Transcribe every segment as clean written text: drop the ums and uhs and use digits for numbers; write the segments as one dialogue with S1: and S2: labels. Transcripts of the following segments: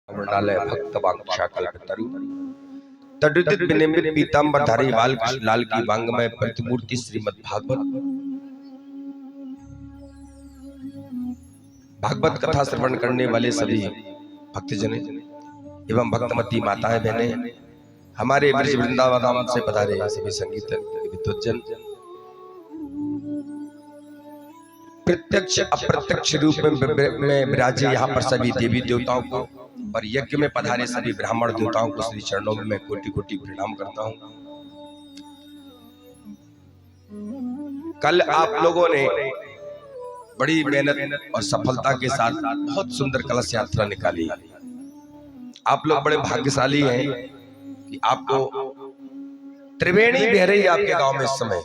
S1: वर्णालय भक्त वाक्षाकल्पतरु तदुदित विनिमित पीतांबरधारी बाल कृष्ण लाल की वांगमय प्रतिमूर्ति श्रीमद् भागवत कथा श्रवण करने वाले सभी भक्तजन एवं भक्तमती माताएं बहनें, हमारे ब्रज वृंदावन से पधारे सभी संगीत विद्वज्जन, प्रत्यक्ष अप्रत्यक्ष रूप में विराजे यहाँ पर सभी देवी देवताओं को और यज्ञ में पधारे सभी ब्राह्मण देवताओं को श्री चरणों में मैं कोटि कोटि प्रणाम करता हूँ। कल आप लोगों ने बड़ी मेहनत और सफलता के साथ बहुत सुंदर कलश यात्रा निकाली। आप लोग बड़े भाग्यशाली हैं कि आपको त्रिवेणी बह रही है आपके गांव में इस समय।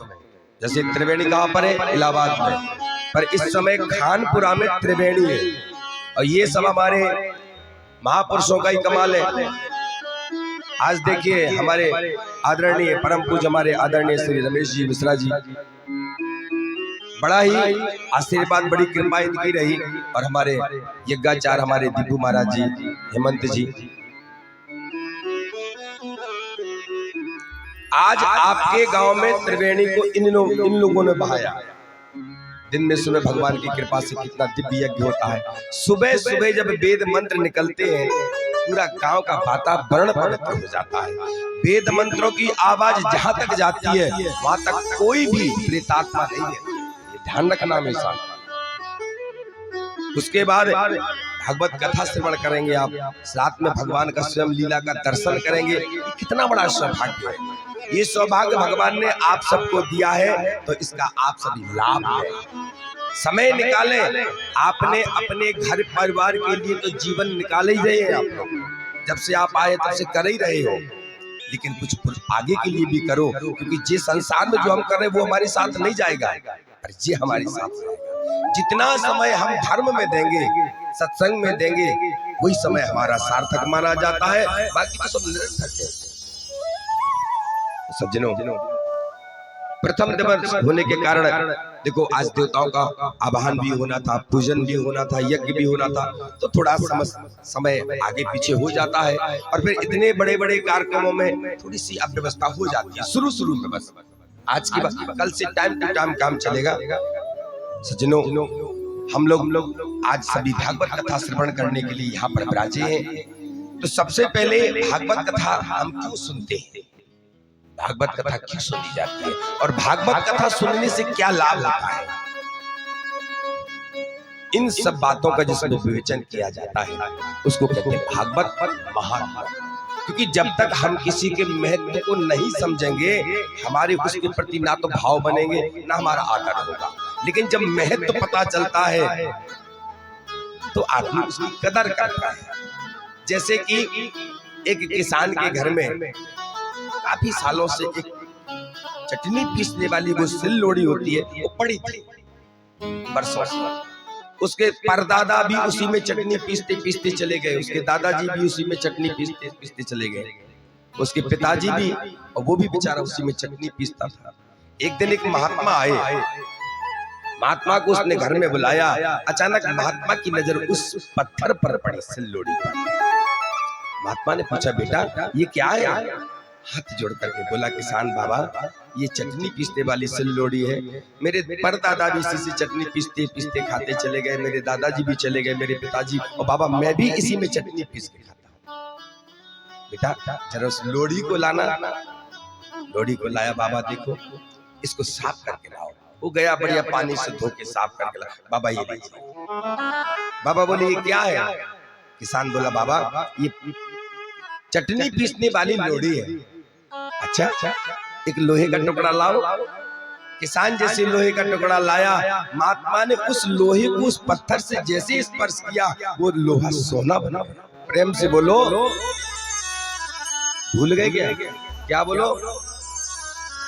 S1: जैसे त्रिवेणी कहां पर है? इलाहाबाद में, पर इस समय खानपुरा में त्रिवेणी है और ये सब हमारे महापुरुषों का ही कमाल है। आज देखिए हमारे आदरणीय परम पूज्य हमारे आदरणीय श्री रमेश जी मिश्रा जी, बड़ा ही आशीर्वाद बड़ी कृपा इनकी रही और हमारे यज्ञाचार्य हमारे दीपू महाराज जी, हेमंत जी, आज आपके गांव में त्रिवेणी को इन लोगों ने बहाया। दिन में सुबह भगवान की कृपा से कितना दिव्य यज्ञ होता है। सुबह सुबह जब वेद मंत्र निकलते हैं पूरा गांव का वातावरण पवित्र हो जाता है। वेद मंत्रों की आवाज जहां तक जाती है वहां तक कोई भी प्रेतात्मा नहीं है, ये ध्यान रखना हमेशा। उसके बाद भागवत कथा श्रवण करेंगे आप, साथ में भगवान का स्वयं लीला का दर्शन करेंगे। ये कितना बड़ा सौभाग्य है। ये सौभाग्य भगवान ने आप सबको दिया है तो इसका आप सभी लाभ लें। समय निकालें। आपने अपने घर परिवार के लिए तो जीवन निकाले ही रहे हैं आप लोग, जब से आप आए तब से कर ही रहे हो, लेकिन कुछ आगे के लिए भी करो, क्योंकि जिस संसार में जो हम कर रहे हैं वो हमारे साथ नहीं जाएगा और ये हमारे साथ जाएगा। जितना समय हम धर्म में देंगे, सत्संग में देंगे, वही समय हमारा सार्थक माना जाता है। बाकी तो सब निरर्थक है। सज्जनों, प्रथम दिवस होने के कारण देखो आज देवताओं का आवाहन भी होना था, पूजन भी होना था, यज्ञ भी होना था, तो थोड़ा समय आगे पीछे हो जाता है और फिर इतने बड़े बड़े कार्यक्रमों में थोड़ी सी अव्यवस्था हो जाती है शुरू में। बस आज की बात, कल से टाइम टू टाइम काम चलेगा। सज्जनों, हम लोग आज सभी भागवत कथा श्रवण करने के लिए यहाँ पर विराजे हैं। तो सबसे पहले भागवत कथा हम क्यों सुनते हैं, भागवत कथा क्यों सुनी जाती है और भागवत कथा सुनने से क्या लाभ होता है, इन सब बातों का जिसमें विवेचन किया जाता है उसको कहते हैं भागवत महात्म्य। क्योंकि जब तक हम किसी के महत्व को नहीं समझेंगे हमारे उसके प्रति ना तो भाव बनेंगे ना हमारा आदर होगा। लेकिन जब महत्व पता चलता है तो आदमी उसकी कदर करता है। जैसे कि एक किसान के घर में काफी सालों से एक चटनी पीसने वाली वो सिल्लोड़ी होती है, वो पड़ी थी बरसों से। उसके परदादा भी उसी में चटनी पीसते पीसते चले गए, उसके दादाजी भी उसी में चटनी पीसते पीसते चले गए, उसके पिताजी भी, और वो भी बेचारा उसी में चटनी पीसता था। एक दिन एक महात्मा आए, महात्मा को उसने घर में बुलाया। अचानक महात्मा की नजर उस पत्थर पर पड़ी, सिल्लोड़ी पर। महात्मा ने पूछा, बेटा ये क्या है? हाथ जोड़ करके बोला, किसान बाबा ये चटनी पीसने वाली सिल्लोड़ी है, मेरे परदादा भी इसी से चटनी पीसते पीसते खाते चले गए, मेरे दादाजी भी चले गए, मेरे पिताजी, और बाबा मैं भी इसी में चटनी पीस के खाता हूँ। बेटा जरा उस लोड़ी को लाना। लोड़ी को लाया, बाबा देखो इसको साफ करके लाओ। वो गया, बढ़िया पानी से धो के साफ करके लाया। बाबा ये लीजिए। बाबा बोले ये क्या है? किसान बोला, बाबा ये चटनी पीसने वाली लोड़ी है। अच्छा, एक लोहे का टुकड़ा लाओ। किसान जैसे लोहे का टुकड़ा लाया, महात्मा ने उस लोहे को उस पत्थर से जैसे स्पर्श किया वो लोहा सोना बना। प्रेम से बोलो, भूल गए क्या? क्या बोलो?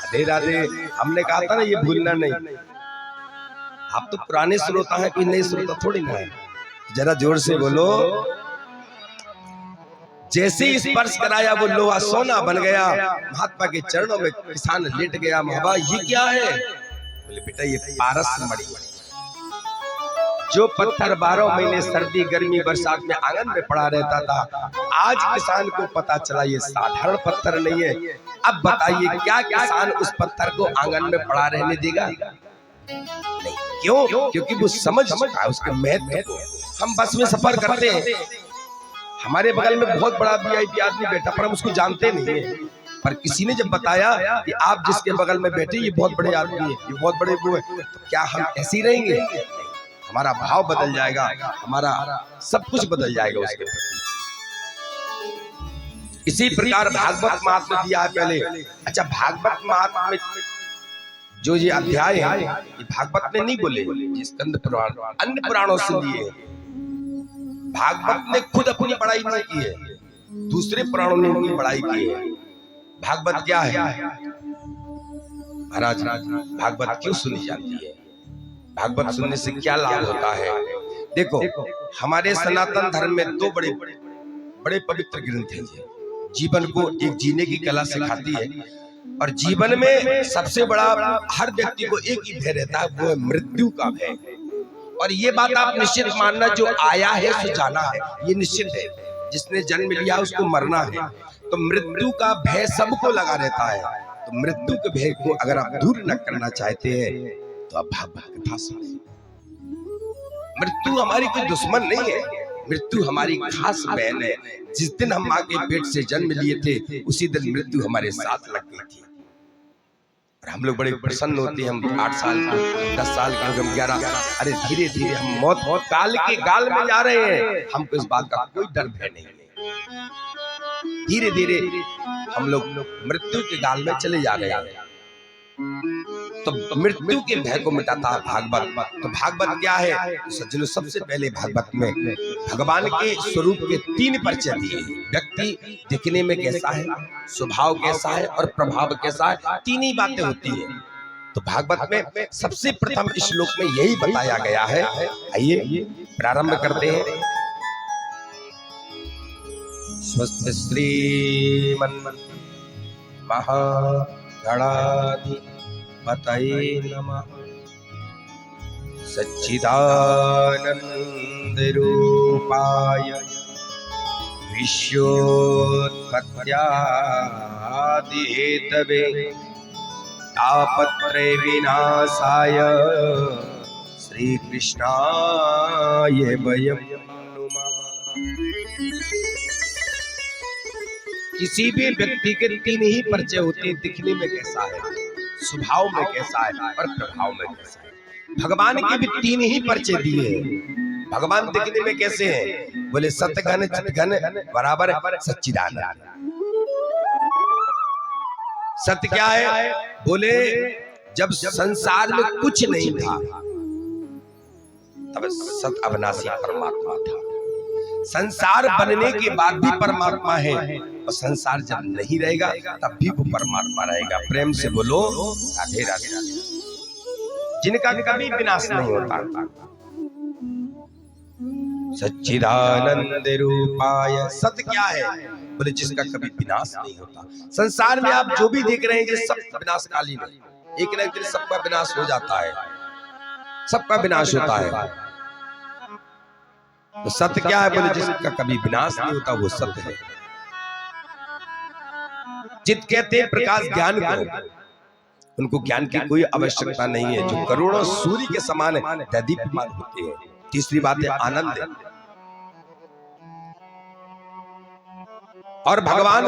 S1: राधे राधे। हमने कहा था ना ये भूलना नहीं। आप तो पुराने श्रोता है, कोई नए श्रोता थोड़ी ना है। जरा जोर से बोलो। जैसे ही स्पर्श कराया वो लोहा सोना बन गया। महात्मा के चरणों में किसान लेट गया। बाबा ये क्या है? बोले बेटा ये पारस मणि। जो पत्थर 12 महीने सर्दी गर्मी बरसात में आंगन में पड़ा रहता था, आज किसान को पता चला ये साधारण पत्थर नहीं है। अब बताइए क्या किसान उस पत्थर को आंगन में पड़ा रहने देगा? नहीं। क्यों? क्योंकि वो समझ चुका है उसके महत्व को। हम बस में सफर करते हैं, हमारे बगल में बहुत बड़ा वीआईपी आदमी बैठा, पर हम उसको जानते नहीं है। पर किसी ने जब बताया कि आप जिसके बगल में बैठे ये बहुत बड़े आदमी है, ये बहुत बड़े वो है, तो क्या हम ऐसे ही रहेंगे? हमारा भाव बदल जाएगा, हमारा सब कुछ बदल जाएगा उसके प्रति। इसी प्रकार भागवत महात्म्य दिया है पहले। अच्छा, भागवत महात्म्य में जो ये अध्याय है ये भागवत ने नहीं बोले, ये स्कंद पुराण अन्य पुराणों से लिए। भागवत ने खुद अपनी पढ़ाई नहीं की है, दूसरे पुराणों ने उनकी पढ़ाई की है। भागवत क्या है महाराज? भागवत क्यों सुनी जाती है? भागवत सुनने से क्या लाभ होता है? देखो, हमारे सनातन धर्म में दो बड़े बड़े पवित्र ग्रंथ हैं। जीवन को एक जीने की कला सिखाती है, और जीवन में सबसे बड़ा हर व्यक्ति को एक ही भय रहता है, वो है मृत्यु का भय। और ये बात आप निश्चित मानना, जो आया है सो जाना है, ये निश्चित है। जिसने जन्म लिया उसको मरना है, तो मृत्यु का भय सबको लगा रहता है। तो मृत्यु के भय को अगर आप दूर न करना चाहते हैं तो आप भागवत कथा सुनिए। मृत्यु हमारी कोई दुश्मन नहीं है, मृत्यु हमारी खास बहन है। जिस दिन हम माँ के पेट से जन्म लिए थे उसी दिन मृत्यु हमारे साथ लग गई थी। और हम लोग बड़े प्रसन्न होते हैं, हम 8 साल के 10 साल के, हम 11, अरे धीरे धीरे हम मौत काल के गाल में जा रहे हैं। हमको इस बात का कोई डर भय नहीं है। धीरे धीरे हम लोग मृत्यु के गाल में चले जा रहे हैं। तो मृत्यु के भय को मिटाता है भागवत। तो भागवत क्या है सज्जनों? सबसे पहले भागवत में भगवान के स्वरूप के 3 परिचय दिए। व्यक्ति दिखने में कैसा है, स्वभाव कैसा है और प्रभाव कैसा है, 3 ही बातें होती है। तो भागवत में सबसे प्रथम श्लोक में यही बताया गया है। आइए प्रारंभ करते हैं। स्वस्ति श्रीमन् महागणाधिपतये नमः। सच्चिदानंद रूपाय विश्वोत्पत्त्यादि हेतवे तापत्रय विनाशाय श्री कृष्णाय वयम् नुमः। किसी भी व्यक्ति के 3 ही परिचय होते हैं, दिखने में कैसा है, स्वभाव में कैसा है और प्रभाव में कैसा है। भगवान के भी 3 ही परिचय दिए हैं। भगवान दिखने में कैसे हैं? बोले सतघन चितघन बराबर सच्चिदानंद। सत्य क्या है? बोले जब संसार में कुछ नहीं था तब सत अविनाशी परमात्मा था। संसार बनने के बाद भी परमात्मा है, और संसार जब नहीं रहेगा तब भी वो परमात्मा रहेगा। प्रेम से बोलो राधे राधे। जिनका कभी विनाश नहीं होता। सच्चिदानंद रूपाय। सत्य क्या है? बोले जिसका कभी विनाश नहीं होता। संसार में आप जो भी देख रहे हैं ये सब विनाशकालीन है, एक न एक दिन सबका विनाश हो जाता है, सबका विनाश होता है। तो सत्य क्या है? बोले जिसका कभी विनाश नहीं होता वो सत्य है। चित कहते हैं प्रकाश ज्ञान को, उनको ज्ञान की कोई आवश्यकता नहीं है, जो करोड़ों सूर्य के समान है, दीप्यमान होते हैं। तीसरी बात है आनंद है। और भगवान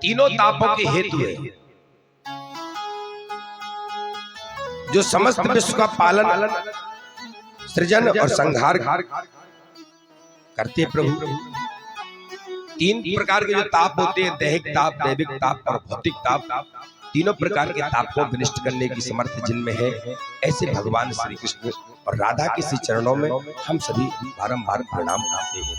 S1: तीनों तापों के हेतु है, जो समस्त विश्व का पालन, सृजन और संहार करते प्रभु। 3 प्रकार के जो ताप होते हैं, दैहिक ताप, दैविक ताप और भौतिक ताप, तीनों प्रकार के ताप को विनष्ट करने की समर्थ जिनमें है, ऐसे भगवान श्री कृष्ण और राधा के श्री चरणों में हम सभी बारंबार प्रणाम करते हैं।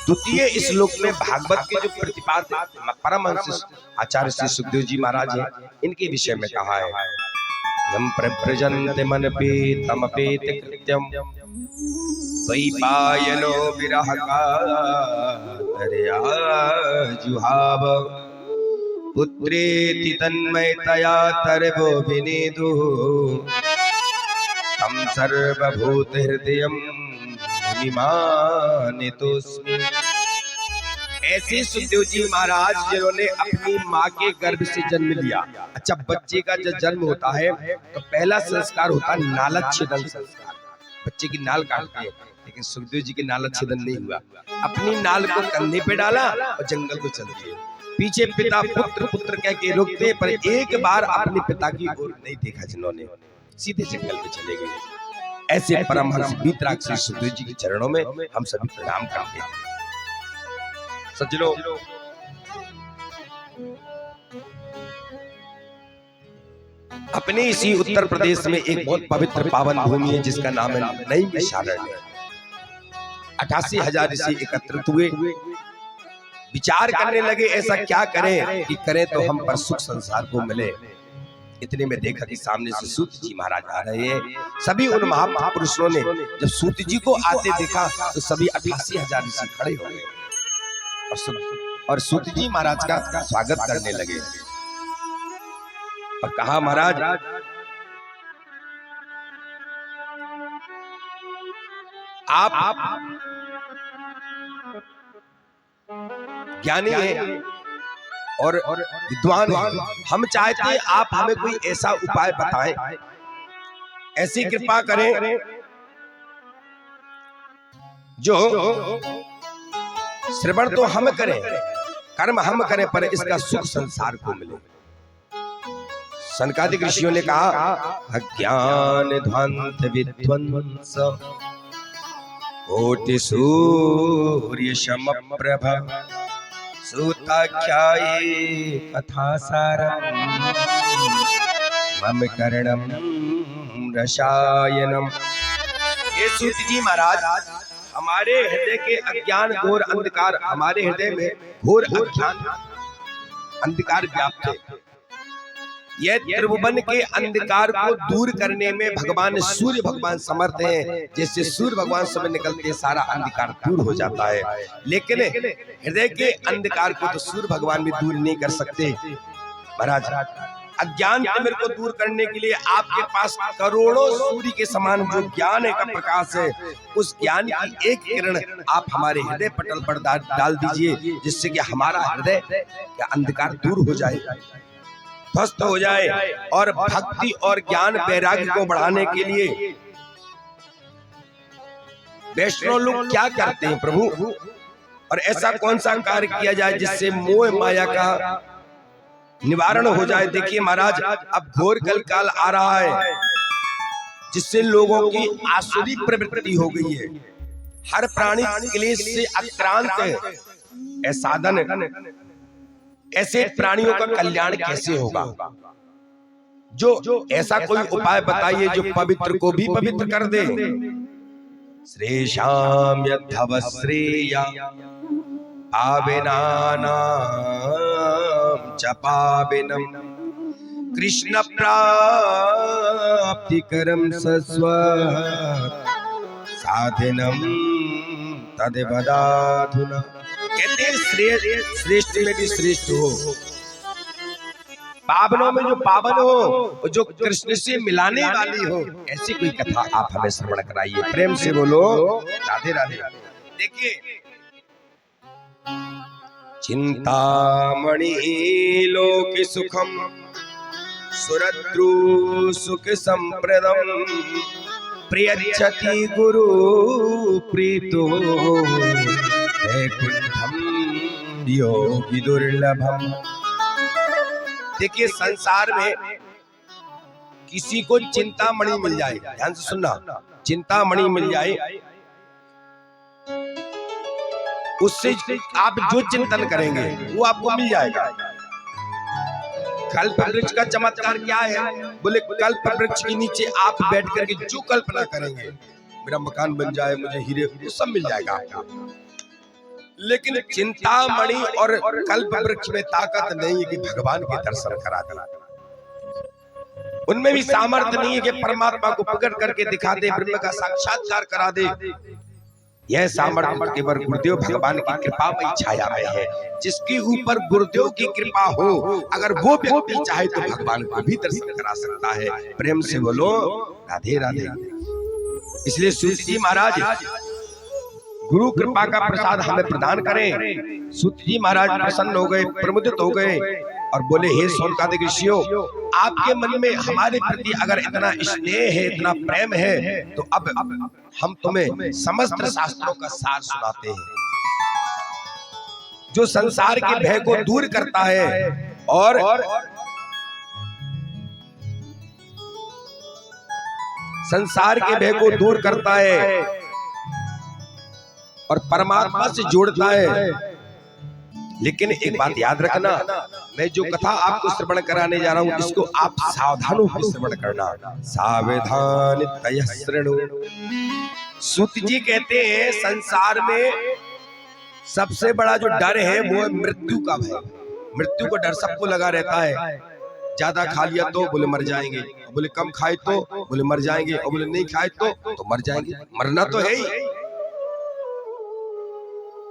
S1: द्वितीय श्लोक में भागवत के जो प्रतिपाद्य परमहंस आचार्य श्री सुखदेव जी महाराज हैं, इनके विषय में कहा है। यम प्रव्रजन्ते मनपेतमपेत कृत्यम द्वैपायनो विरह कातरया जुहाव पुत्रेति तन्मयतया तरवो विनेदुः सर्वभूत हृदयम मुनिमानितोस्मि। ऐसे सुखदेव जी महाराज जिन्होंने अपनी माँ के गर्भ से जन्म लिया। अच्छा, बच्चे का जब जन्म होता है तो पहला संस्कार होता है नालच्छेदन संस्कार। बच्चे की नाल काटते हैं, लेकिन सुखदेव जी के नालच्छेदन नहीं हुआ। अपनी नाल को कंधे पे डाला और जंगल को चल दिए। पीछे पिता पुत्र पुत्र कह के रुकते, पर एक बार अपने पिता की ओर नहीं देखा जिन्होंने, सीधे जंगल में चले गए। ऐसे परमहंस वीतराग श्री सुखदेव जी के चरणों में हम सभी प्रणाम करते हैं। सज्जनों, अपने इसी उत्तर प्रदेश में एक बहुत पवित्र पावन भूमि है जिसका नाम है नैमिषारण्य। 88,000 ऋषि एकत्रित हुए, विचार करने लगे ऐसा क्या करें कि करें तो हम पर सुख संसार को मिले। इतने में देखा कि सामने से सूत जी महाराज आ रहे हैं। सभी उन महापुरुषों ने जब सूत जी को आते देखा तो सभी 88,000 ऋषि खड़े हो गए और सूत जी महाराज का स्वागत करने लगे और कहा, महाराज आप ज्ञानी हैं और विद्वान हैं, हम चाहते हैं आप हमें कोई ऐसा उपाय बताएं, ऐसी कृपा करें जो श्रवण तो हम करें, कर्म हम करें, पर इसका सुख संसार को मिले। सनकादिक ऋषियों ने कहा, अज्ञान ध्वंत विध्वंस कोटि सूर्य समप्रभ सूताख्याये कथा सारम मम कर्णम रसायनम। ये सूत जी महाराज, हमारे हृदय के अज्ञान घोर अंधकार, हमारे हृदय में घोर अज्ञान अंधकार व्याप्त है। यह त्रिभुवन के अंधकार को दूर करने में भगवान सूर्य भगवान समर्थ हैं। जैसे सूर्य भगवान समय निकलते सारा अंधकार दूर हो जाता है, लेकिन हृदय के अंधकार को तो सूर्य भगवान भी दूर नहीं कर सकते। महाराज, अज्ञान तिमिर को दूर करने के लिए आपके पास करोड़ों सूर्य के समान जो ज्ञान का प्रकाश है, उस ज्ञान की एक किरण आप हमारे हृदय पटल पर डाल दीजिए, जिससे कि हमारा हृदय का अंधकार दूर हो जाए, ध्वस्त हो जाए। और भक्ति और ज्ञान वैराग्य को बढ़ाने के लिए वैष्णव लोग क्या करते हैं प्रभु, और ऐसा कौन सा कार्य किया जाए जिससे मोह माया का निवारण हो जाए। देखिए महाराज, अब घोर कलकाल आ रहा है जिससे लोगों की आसुरी प्रवृत्ति हो गई है। हर प्राणी क्लेश से आक्रांत है, साधन ऐसे प्राणियों का कल्याण कैसे होगा? जो ऐसा कोई उपाय बताइए जो पवित्र को भी पवित्र कर दे। श्रेषाम यद्धव श्रेया पावेनानाम च पावेनम कृष्ण प्राप्ति करम सस्व साधनम तदेवदाधुना। कहते हैं श्रेष्ठ में भी श्रेष्ठ हो, पावनों में जो पावन हो, जो कृष्ण से मिलाने वाली हो, ऐसी कोई कथा आप हमें श्रवण कराइए। प्रेम से बोलो राधे राधे। देखिए, चिंतामणि लोक सुखम सुरद्रु सुख संप्रदम प्रियच्छति गुरु प्रीतो वैकुंठम योगी दुर्लभम। देखिए, संसार में किसी को चिंतामणि मिल जाए, ध्यान से सुनना, चिंतामणि मिल जाए, उससे आप जो चिंतन करेंगे वो आपको मिल जाएगा। कल्प वृक्ष का चमत्कार क्या है? बोले कल्प वृक्ष के नीचे आप बैठ करके जो कल्पना करेंगे, मेरा मकान बन जाए, मुझे हीरे, वो सब मिल जाएगा आपको। लेकिन चिंतामणि और कल्प वृक्ष में ताकत नहीं है कि भगवान के दर्शन करा दे, उनमें भी सामर्थ्य नहीं है कि परमात्मा को पकड़ करके दिखा दे, ब्रह्म का साक्षात्कार करा दे। यह सामर्थ्य केवल गुरुदेव भगवान की कृपा में छाया में है। जिसके ऊपर गुरुदेव की कृपा हो, अगर वो व्यक्ति चाहे तो भगवान को भी दर्शन करा सकता है। प्रेम से बोलो राधे राधे। इसलिए सूत जी महाराज गुरु कृपा का प्रसाद हमें प्रदान करें। सूत जी महाराज प्रसन्न हो गए, प्रमुदित हो गए और बोले, हे शौनकादिक ऋषियों, आपके मन में हमारे प्रति अगर इतना स्नेह है, इतना प्रेम है, तो अब हम तुम्हें समस्त शास्त्रों का सार सुनाते हैं, जो संसार के भय को दूर करता है और संसार के भय को दूर करता है और परमात्मा से जोड़ता है। लेकिन एक बात याद रखना, मैं जो कथा आपको श्रवण कराने जा रहा हूं, इसको आप सावधान होकर श्रवण करना। सावधान तय श्रृणु। सूत जी कहते हैं, संसार में सबसे बड़ा जो डर है वो है मृत्यु का भय। मृत्यु का डर सबको लगा रहता है। ज्यादा खा लिया तो बोले मर जाएंगे, बोले कम खाए तो बोले मर जाएंगे, और बोले नहीं खाए तो मर जाएंगे। मरना तो है ही,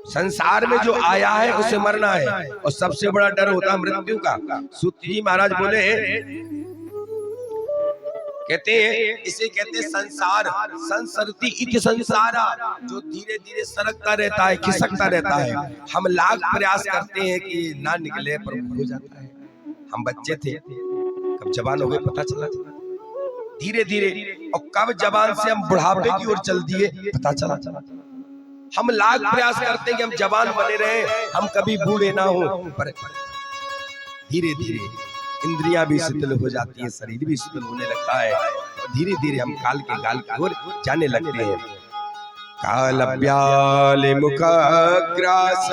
S1: संसार में जो आया है उसे मरना है, और सबसे बड़ा डर होता है मृत्यु का। सूत जी महाराज बोले, कहते हैं, इसे कहते हैं संसार, संसरती इति संसारा, जो धीरे धीरे सरकता रहता है, खिसकता रहता है। हम लाख प्रयास करते हैं कि ना निकले, पर हो जाता है। हम बच्चे थे, कब जवान हो गए पता चला, धीरे धीरे, और कब जवान से हम बुढ़ापे की ओर चल दिए पता चला। हम लाख प्रयास करते हैं कि हम जवान बने रहे, हम कभी बूढ़े ना हो, पर धीरे धीरे इंद्रियां भी शिथिल हो जाती है, शरीर भी शिथिल होने लगता है, और धीरे धीरे हम काल के गाल की ओर जाने लगते हैं। काल व्याल मुख ग्रास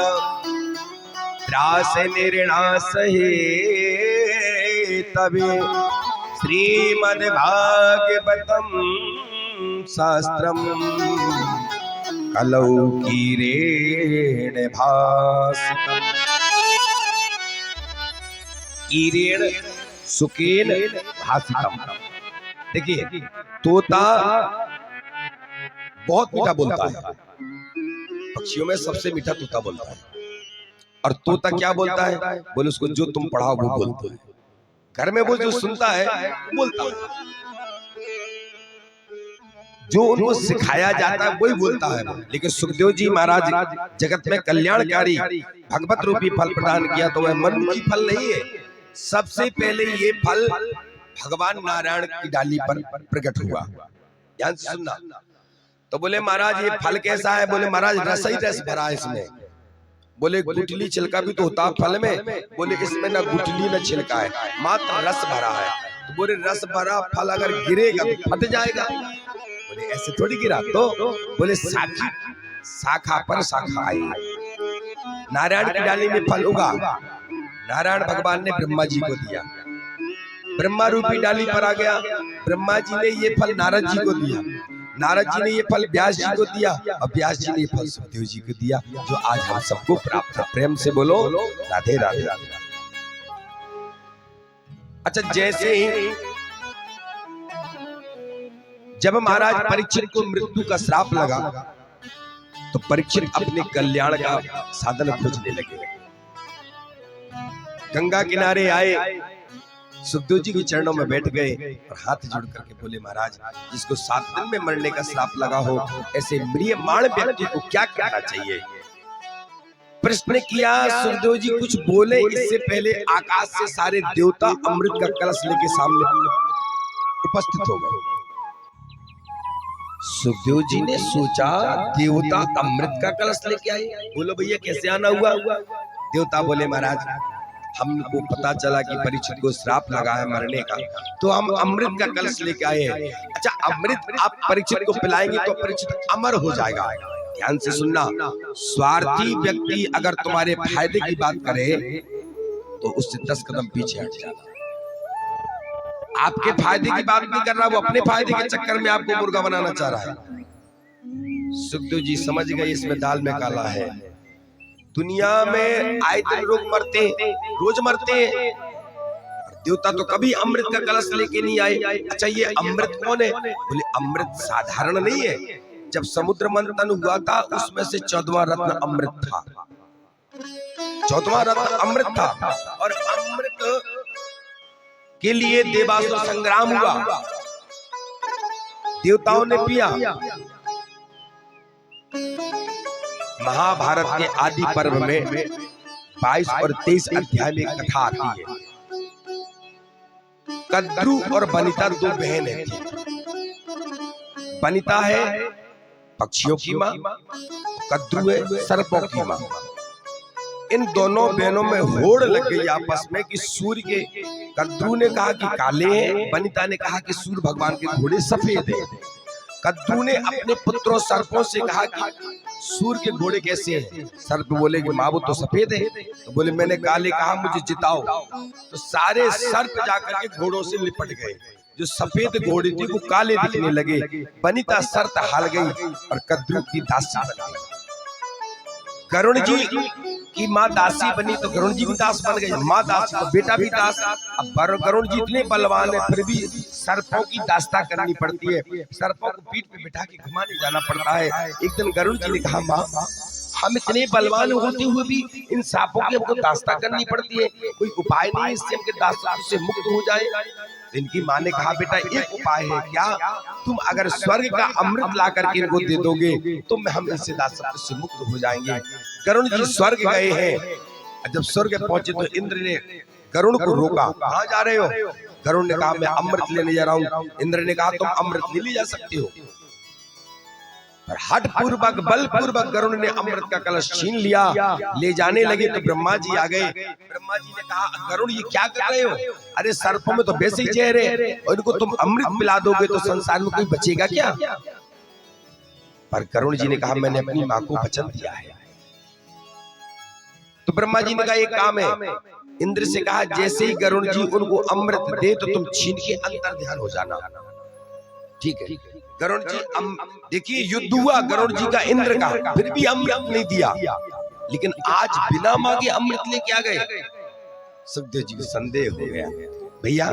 S1: त्रास निर्णास हे तबे श्रीमद् भागवतम शास्त्रम कलौ कीरेण भासितम्। कीरेण सुकेन भासितम्। देखिए, तोता बहुत मीठा बोलता है, पक्षियों में सबसे मीठा तोता बोलता है। और तोता क्या बोलता है? बोले उसको जो तुम पढ़ाओ वो बोलता है। घर में वो जो सुनता है बोलता है, जो उनको सिखाया जाता है वही बोलता है। लेकिन सुखदेव जी महाराज जगत में कल्याणकारी भगवत रूपी फल प्रदान किया, तो वह मनुष्य फल नहीं है। सबसे पहले ये फल भगवान नारायण की डाली पर प्रकट हुआ। ध्यान से सुनना। तो बोले महाराज ये फल कैसा है? बोले महाराज रस ही रस भरा है इसमें। बोले गुठली छिलका भी तो होता फल में? बोले इसमें ना गुठली ना छिलका है, मात्र रस भरा है। तो बोले रस भरा फल अगर गिरेगा तो फट जाएगा। बोले ऐसे थोड़ी गिरा। तो बोले शाखा पर शाखा आई, नारायण की डाली में फल उगा। नारायण भगवान ने ब्रह्मा जी को दिया, ब्रह्मा रूपी डाली पर आ गया। ब्रह्मा जी ने ये फल नारद जी को दिया, नारद जी ने ये फल व्यास जी को दिया, और व्यास जी ने ये फल सुखदेव जी को दिया, जो आज हम सबको प्राप्त है। प्रेम से बोलो राधे राधे राधे। अच्छा, जैसे ही जब महाराज परीक्षित को मृत्यु का श्राप लगा, तो परीक्षित अपने कल्याण का साधन खोजने लगे। गंगा किनारे आए, सुखदेव जी के चरणों में बैठ गए और हाथ जोड़ करके बोले महाराज, जिसको 7 दिन में मरने का श्राप लगा हो, ऐसे म्रियमाण व्यक्ति को क्या करना चाहिए? प्रश्न किया। सुखदेव जी कुछ बोले इससे पहले आकाश से सारे देवता अमृत का कलश लेके सामने उपस्थित हो गए। सुखदेव जी ने सोचा देवता अमृत का कलश लेके आए, बोलो भैया कैसे आना हुआ? देवता बोले महाराज हमको पता चला कि परीक्षित को श्राप लगा है मरने का, तो हम अमृत का कलश लेके आए हैं। अच्छा, अमृत आप परीक्षित को पिलाएंगे तो परीक्षित अमर हो जाएगा। ध्यान से सुनना, स्वार्थी व्यक्ति अगर तुम्हारे फायदे की बात करे तो उससे 10 कदम पीछे हट जाना। आपके फायदे की बात नहीं कर रहा, वो अपने फायदे के चक्कर में आपको मुर्गा बनाना चाह रहा है। सुखदेव जी समझ गए इसमें दाल में काला है। दुनिया में आए दिन लोग मरते, रोज मरते हैं, देवता तो कभी अमृत का कलश लेके नहीं आए। अच्छा, ये अमृत कौन है? बोले अमृत साधारण नहीं है। जब समुद्र मंथन हुआ था उसमें से 14वां रत्न अमृत था, 14वां रत्न अमृत था। और अमृत के लिए देवासुर संग्राम हुआ। देवताओं ने पिया। महाभारत के आदि पर्व में 22 और 23 अध्याय में एक कथा आती है। कद्रू और बनिता दो बहनें थी। बनिता है पक्षियों की मां, कद्रू है सर्पों की मां। इन दोनों बहनों में होड़ लग गई आपस में कि सूर्य के, कद्रू ने कहा कि काले हैं, बनिता ने कहा कि सूर्य भगवान के घोड़े सफेद हैं। कद्रू ने अपने पुत्रों सर्पों से कहा कि सूर्य के घोड़े कैसे हैं? सर्प बोले कि माँ वो तो सफेद है। तो बोले मैंने काले कहा मुझे जिताओ। तो सारे सर्प जाकर के घोड़ों से लिपट गए। जो सफेद घोड़े थी वो काले दिखने लगे। बनिता शर्त हार गई और कद्रू की दासी बन गई। गरुण जी की माँ दासी बनी तो गरुण जी भी दास बन गए। माँ दास तो बेटा भी दास। अब गरुण जी इतने बलवान है फिर भी सर्पों की दास्ता करनी पड़ती है। सर्पों को पीठ पे बिठा के घुमाने जाना पड़ता है। एक दिन गरुण जी ने कहा माँ हम इतने बलवान होते हुए भी इन सांपों की हमको दास्ता करनी पड़ती है, कोई उपाय नहीं इससे हमके दास्ता से मुक्त हो जाए? इनकी माँ ने कहा बेटा एक उपाय है, क्या तुम अगर स्वर्ग का अमृत ला करके इनको दे दोगे तो हम इनसे दास्ता से मुक्त हो जाएंगे। गरुण जी स्वर्ग गए हैं। जब स्वर्ग पहुंचे तो इंद्र ने गरुण को रोका, कहाँ जा रहे हो? गरुण ने कहा मैं अमृत लेने जा रहा हूँ। इंद्र ने कहा तुम अमृत नहीं ले जा सकते हो। पर हठ पूर्वक बल पूर्वक गरुण ने अमृत का कलश छीन लिया। ले जाने लगे तो ब्रह्मा जी आ गए। ब्रह्मा जी ने कहा गरुण ये क्या कर रहे हो? अरे सर्पों में तो वैसे ही जहर है और इनको तुम अमृत पिला दोगे तो संसार में कोई बचेगा क्या? पर गरुण जी ने कहा मैंने अपनी माँ को वचन दिया है। तो ब्रह्मा जी ने कहा एक काम है। इंद्र से कहा जैसे ही गरुण जी उनको अमृत दे तो तुम छीन के अंतर ध्यान हो जाना। ठीक है। गरुण जी देखिए युद्ध हुआ गरुण जी का इंद्र का, फिर भी अमृत नहीं दिया। लेकिन आज बिना मांगे अमृत लेके आ गए। सुखदेव जी को संदेह हो गया, भैया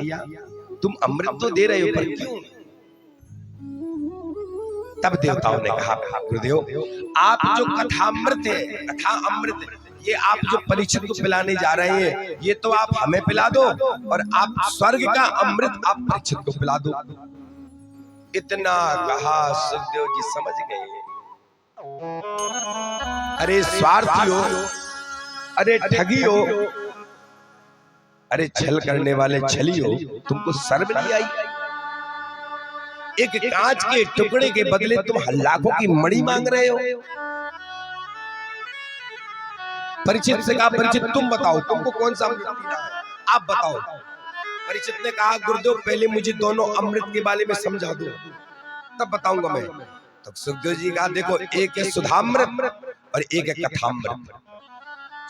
S1: तुम अमृत तो दे रहे हो पर क्यों? तब देवताओं ने कहा गुरुदेव आप जो कथामृत है, कथा अमृत ये आप जो परीक्षित को पिलाने जा रहे हैं ये तो आप हमें पिला दो और आप स्वर्ग का अमृत आप परीक्षित को पिला दो। इतना कहा सुखदेव जी समझ गए। अरे स्वार्थी हो, अरे ठगी हो, अरे छल करने वाले छली हो, तुमको शर्म नहीं आई? एक कांच के टुकड़े के बदले तुम लाखों की मणि मांग रहे हो। परीक्षित से कहा परीक्षित तुम बताओ तुमको कौन सा अमृत पीना है, आप बताओ। परीक्षित ने कहा गुरुदेव पहले मुझे दोनों अमृत के बारे में समझा दो तब बताऊंगा मैं। तो सुखदेव जी कहा देखो एक है सुधामृत और एक है कथामृत।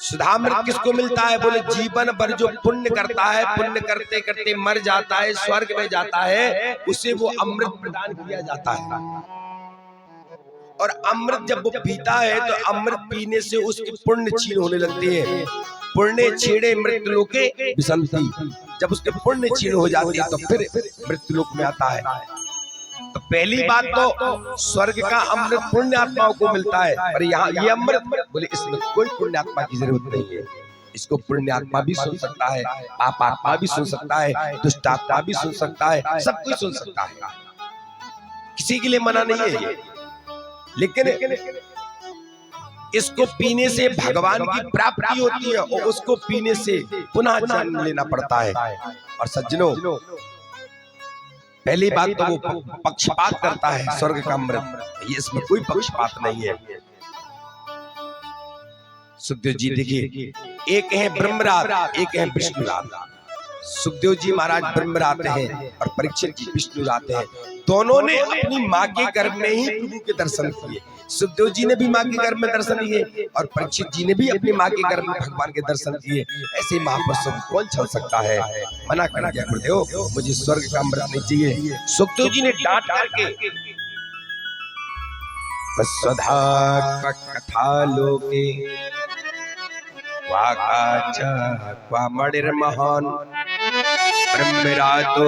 S1: सुधामृत किसको मिलता है? बोले जीवन भर जो पुण्य करता है, पुण्य करते करते मर जाता है, स्वर्ग में जाता है, उसे वो अमृत प्रदान किया जाता है। और अमृत जब वो पीता है तो अमृत पीने से उसकी पुण्य क्षीण होने लगती है। पुण्य छेड़े मृत्युलोके विसंति, जब उसके पुण्य क्षीण हो जाती है तो फिर मृत्युलोक में आता है। तो पहली बात तो स्वर्ग का अमृत पुण्य आत्माओं को मिलता है, और यहाँ ये अमृत बोले इसमें कोई पुण्य आत्मा की जरूरत नहीं है। इसको पुण्य आत्मा भी सुन सकता है, पाप आत्मा भी सुन सकता है, दुष्ट आत्मा भी सुन सकता है, सब कुछ सुन सकता है, किसी के लिए मना नहीं है ये। लेकिन इसको पीने से भगवान की प्राप्ति होती है और उसको पीने से पुनः जन्म लेना पड़ता है। और सज्जनों पहली बात तो वो पक्षपात करता है स्वर्ग का अमृत, ये इसमें कोई पक्षपात नहीं है। सुखदेव जी देखिए एक है ब्रह्मरात एक है विष्णुरात। सुखदेव जी महाराज ब्रह्मरात हैं और परीक्षित जी विष्णुरात हैं। दोनों ने अपनी माँ के गर्भ में ही प्रभु के दर्शन किए। सुखदेव जी ने भी माँ के गर्भ में दर्शन किए और परीक्षित जी ने भी अपनी माँ के गर्भ में भगवान के दर्शन किए। ऐसे महापुरुषों को कौन छल सकता है? मना कर दिया गुरुदेव मुझे स्वर्ग का अमृत नहीं चाहिए। सुखदेव जी ने डांट करके स्वधा कथा लोके वाकाचा क्वा मणिर्महान ब्रह्मरातो